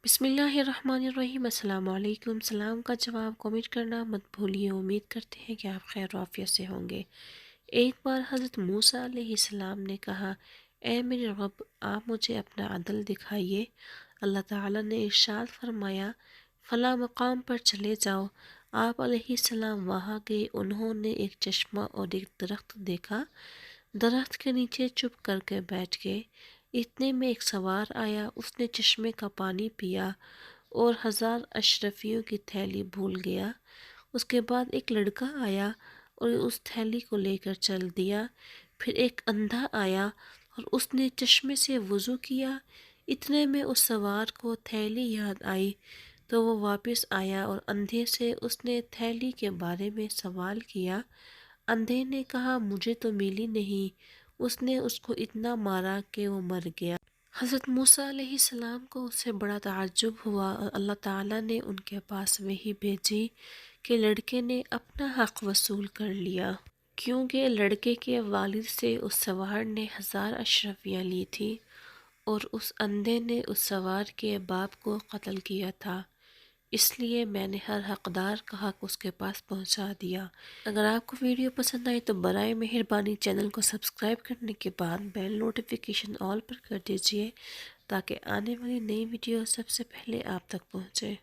بسم اللہ الرحمن الرحیم۔ السلام علیکم۔ سلام کا جواب کمنٹ کرنا مت بھولیے۔ امید کرتے ہیں کہ آپ خیر و عافیت سے ہوں گے۔ ایک بار حضرت موسیٰ علیہ السلام نے کہا، اے میرے رب، آپ مجھے اپنا عدل دکھائیے۔ اللہ تعالیٰ نے ارشاد فرمایا، فلاں مقام پر چلے جاؤ۔ آپ علیہ السلام وہاں گئے۔ انہوں نے ایک چشمہ اور ایک درخت دیکھا۔ درخت کے نیچے چپ کر کے بیٹھ گئے۔ اتنے میں ایک سوار آیا، اس نے چشمے کا پانی پیا اور 1000 اشرفیوں کی تھیلی بھول گیا۔ اس کے بعد ایک لڑکا آیا اور اس تھیلی کو لے کر چل دیا۔ پھر ایک اندھا آیا اور اس نے چشمے سے وضو کیا۔ اتنے میں اس سوار کو تھیلی یاد آئی تو وہ واپس آیا اور اندھے سے اس نے تھیلی کے بارے میں سوال کیا۔ اندھے نے کہا، مجھے تو ملی نہیں۔ اس نے اس کو اتنا مارا کہ وہ مر گیا۔ حضرت موسیٰ علیہ السلام کو اس سے بڑا تعجب ہوا اور اللہ تعالیٰ نے ان کے پاس وحی بھیجی کہ لڑکے نے اپنا حق وصول کر لیا، کیونکہ لڑکے کے والد سے اس سوار نے 1000 اشرفیاں لی تھی اور اس اندھے نے اس سوار کے باپ کو قتل کیا تھا، اس لیے میں نے ہر حقدار کا حق اس کے پاس پہنچا دیا۔ اگر آپ کو ویڈیو پسند آئی تو برائے مہربانی چینل کو سبسکرائب کرنے کے بعد بیل نوٹیفیکیشن آل پر کر دیجیے تاکہ آنے والی نئی ویڈیو سب سے پہلے آپ تک پہنچے۔